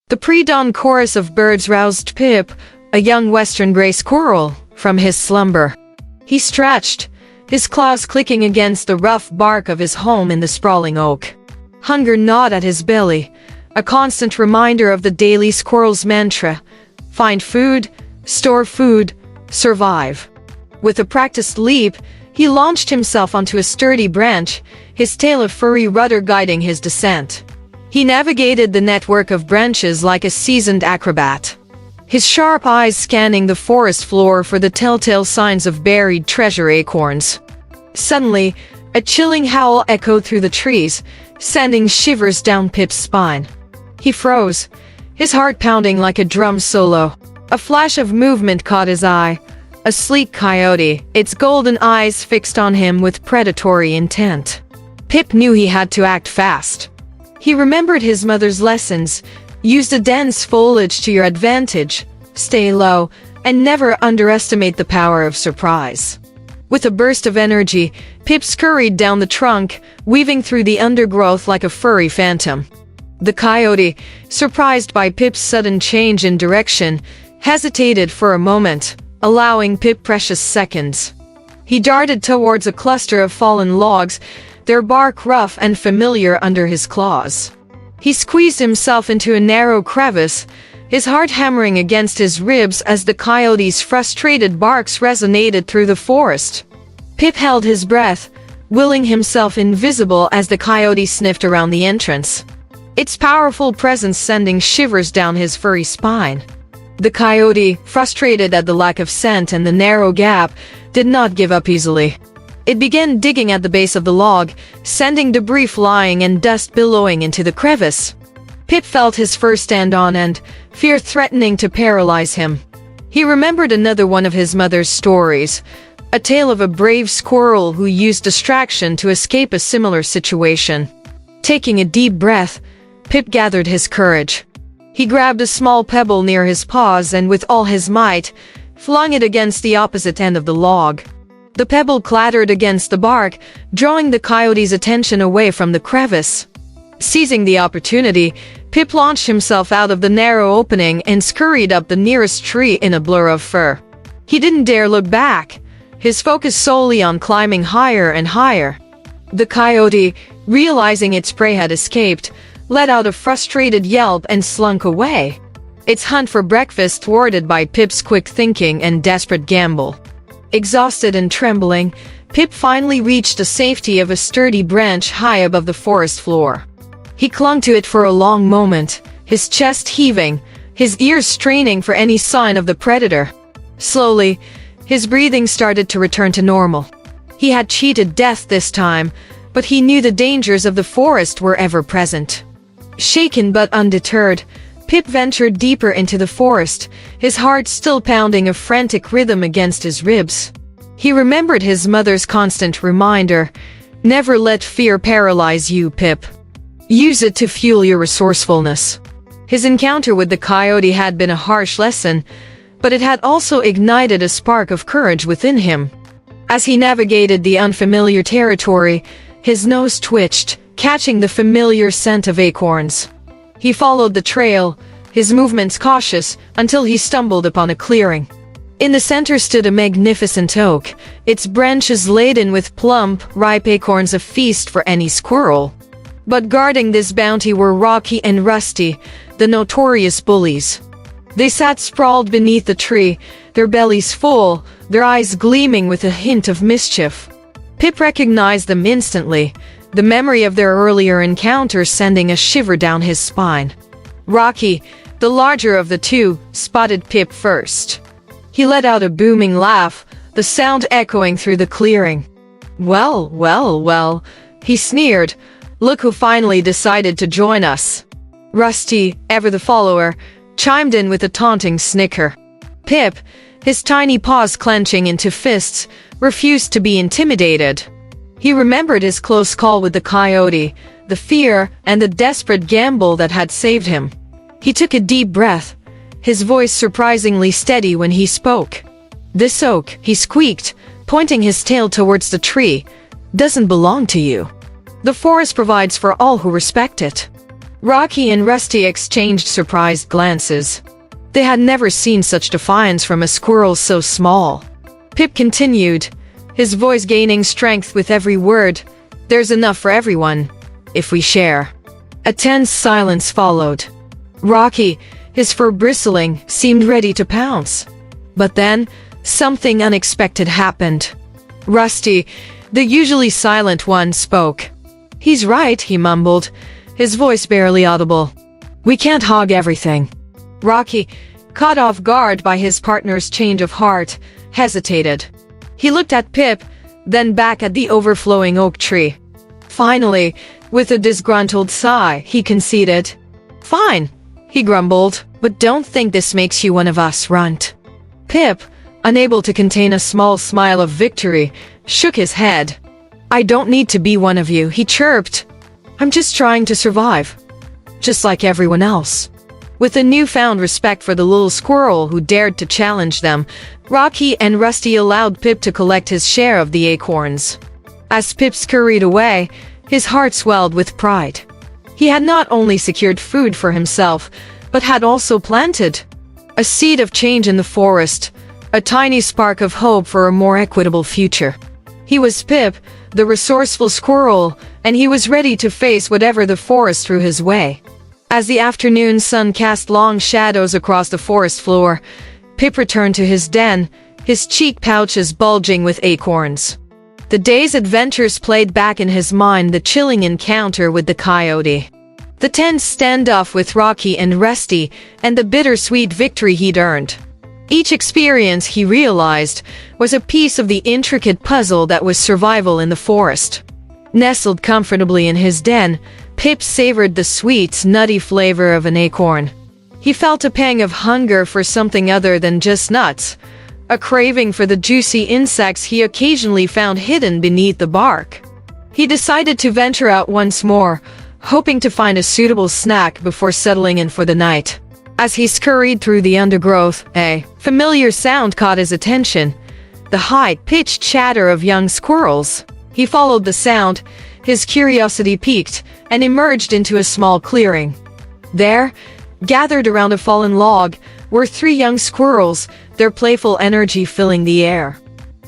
The pre-dawn chorus of birds roused Pip, a young western gray squirrel, from his slumber. He stretched, his claws clicking against the rough bark of his home in the sprawling oak. Hunger gnawed at his belly, a constant reminder of the daily squirrel's mantra: find food, store food, survive. With a practiced leap, he launched himself onto a sturdy branch, his tail a furry rudder guiding his descent. He navigated the network of branches like a seasoned acrobat, his sharp eyes scanning the forest floor for the telltale signs of buried treasure acorns. Suddenly, a chilling howl echoed through the trees, sending shivers down Pip's spine. He froze, his heart pounding like a drum solo. A flash of movement caught his eye. A sleek coyote, its golden eyes fixed on him with predatory intent. Pip knew he had to act fast. He remembered his mother's lessons: use the dense foliage to your advantage, stay low, and never underestimate the power of surprise. With a burst of energy, Pip scurried down the trunk, weaving through the undergrowth like a furry phantom. The coyote, surprised by Pip's sudden change in direction, hesitated for a moment, allowing Pip precious seconds. He darted towards a cluster of fallen logs, their bark rough and familiar under his claws. He squeezed himself into a narrow crevice, his heart hammering against his ribs as the coyote's frustrated barks resonated through the forest. Pip held his breath, willing himself invisible as the coyote sniffed around the entrance, its powerful presence sending shivers down his furry spine. The coyote, frustrated at the lack of scent and the narrow gap, did not give up easily. It began digging at the base of the log, sending debris flying and dust billowing into the crevice. Pip felt his fur stand on end, fear threatening to paralyze him. He remembered another one of his mother's stories, a tale of a brave squirrel who used distraction to escape a similar situation. Taking a deep breath, Pip gathered his courage. He grabbed a small pebble near his paws and with all his might, flung it against the opposite end of the log. The pebble clattered against the bark, drawing the coyote's attention away from the crevice. Seizing the opportunity, Pip launched himself out of the narrow opening and scurried up the nearest tree in a blur of fur. He didn't dare look back, his focus solely on climbing higher and higher. The coyote, realizing its prey had escaped, let out a frustrated yelp and slunk away, its hunt for breakfast thwarted by Pip's quick thinking and desperate gamble. Exhausted and trembling, Pip finally reached the safety of a sturdy branch high above the forest floor. He clung to it for a long moment, his chest heaving, his ears straining for any sign of the predator. Slowly, his breathing started to return to normal. He had cheated death this time, but he knew the dangers of the forest were ever present. Shaken but undeterred, Pip ventured deeper into the forest, his heart still pounding a frantic rhythm against his ribs. He remembered his mother's constant reminder: never let fear paralyze you, Pip. Use it to fuel your resourcefulness. His encounter with the coyote had been a harsh lesson, but it had also ignited a spark of courage within him. As he navigated the unfamiliar territory, his nose twitched, catching the familiar scent of acorns. He followed the trail, his movements cautious, until he stumbled upon a clearing. In the center stood a magnificent oak, its branches laden with plump, ripe acorns, a feast for any squirrel. But guarding this bounty were Rocky and Rusty, the notorious bullies. They sat sprawled beneath the tree, their bellies full, their eyes gleaming with a hint of mischief. Pip recognized them instantly, the memory of their earlier encounter sending a shiver down his spine. Rocky, the larger of the two, spotted Pip first. He let out a booming laugh, the sound echoing through the clearing. "Well, well, well," he sneered. "Look who finally decided to join us." Rusty, ever the follower, chimed in with a taunting snicker. Pip, his tiny paws clenching into fists, refused to be intimidated. He remembered his close call with the coyote, the fear and the desperate gamble that had saved him. He took a deep breath, his voice surprisingly steady when he spoke. "This oak," he squeaked, pointing his tail towards the tree, "doesn't belong to you. The forest provides for all who respect it. Rocky and Rusty exchanged surprised glances. They had never seen such defiance from a squirrel so small. Pip continued, his voice gaining strength with every word. There's enough for everyone, if we share. A tense silence followed. Rocky, his fur bristling, seemed ready to pounce. But then, something unexpected happened. Rusty, the usually silent one, spoke. He's right, he mumbled, his voice barely audible. We can't hog everything. Rocky, caught off guard by his partner's change of heart, hesitated. He looked at Pip, then back at the overflowing oak tree. Finally, with a disgruntled sigh, he conceded. Fine, he grumbled, but don't think this makes you one of us, runt. Pip, unable to contain a small smile of victory, shook his head. I don't need to be one of you, he chirped. I'm just trying to survive. Just like everyone else. With a newfound respect for the little squirrel who dared to challenge them, Rocky and Rusty allowed Pip to collect his share of the acorns. As Pip scurried away, his heart swelled with pride. He had not only secured food for himself, but had also planted a seed of change in the forest, a tiny spark of hope for a more equitable future. He was Pip, the resourceful squirrel, and he was ready to face whatever the forest threw his way. As the afternoon sun cast long shadows across the forest floor, Pip returned to his den, his cheek pouches bulging with acorns. The day's adventures played back in his mind the chilling encounter with the coyote, the tense standoff with Rocky and Rusty, and the bittersweet victory he'd earned. Each experience, he realized, was a piece of the intricate puzzle that was survival in the forest. Nestled comfortably in his den, Pip savored the sweet, nutty flavor of an acorn. He felt a pang of hunger for something other than just nuts, a craving for the juicy insects he occasionally found hidden beneath the bark. He decided to venture out once more, hoping to find a suitable snack before settling in for the night. As he scurried through the undergrowth, a familiar sound caught his attention, the high-pitched chatter of young squirrels. He followed the sound, his curiosity piqued, and emerged into a small clearing. There, gathered around a fallen log, were 3 young squirrels, their playful energy filling the air.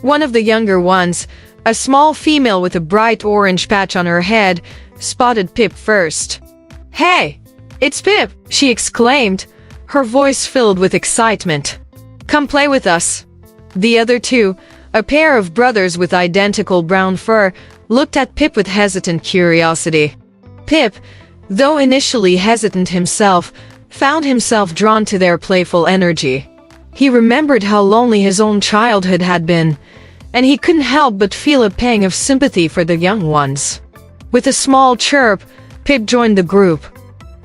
One of the younger ones, a small female with a bright orange patch on her head, spotted Pip first. Hey, it's Pip, she exclaimed, her voice filled with excitement. Come play with us. The other 2, a pair of brothers with identical brown fur, looked at Pip with hesitant curiosity. Pip, though initially hesitant himself, found himself drawn to their playful energy. He remembered how lonely his own childhood had been, and he couldn't help but feel a pang of sympathy for the young ones. With a small chirp, Pip joined the group.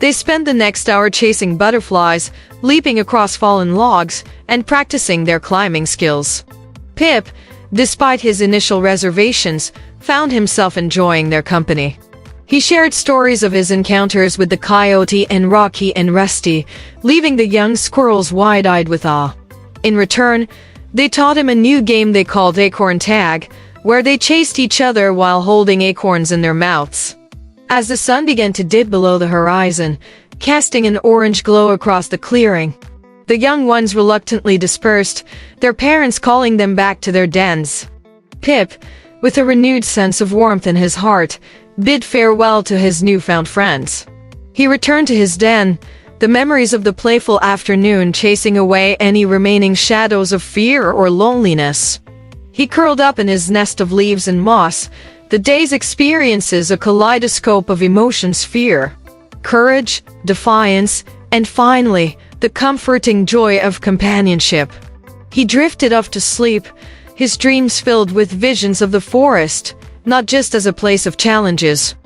They spent the next hour chasing butterflies, leaping across fallen logs, and practicing their climbing skills. Pip, despite his initial reservations, found himself enjoying their company. He shared stories of his encounters with the coyote and Rocky and Rusty, leaving the young squirrels wide-eyed with awe. In return, they taught him a new game they called acorn tag, where they chased each other while holding acorns in their mouths. As the sun began to dip below the horizon, casting an orange glow across the clearing, the young ones reluctantly dispersed, their parents calling them back to their dens. Pip, with a renewed sense of warmth in his heart, bid farewell to his newfound friends. He returned to his den, the memories of the playful afternoon chasing away any remaining shadows of fear or loneliness. He curled up in his nest of leaves and moss, the day's experiences a kaleidoscope of emotions: fear, courage, defiance, and finally, the comforting joy of companionship. He drifted off to sleep, his dreams filled with visions of the forest, not just as a place of challenges,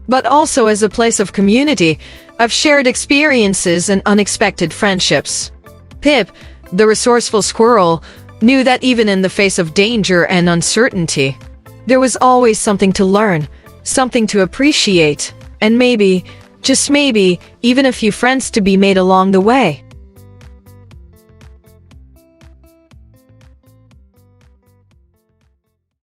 but also as a place of community, of shared experiences and unexpected friendships. Pip, the resourceful squirrel, knew that even in the face of danger and uncertainty, there was always something to learn, something to appreciate, and maybe, just maybe, even a few friends to be made along the way.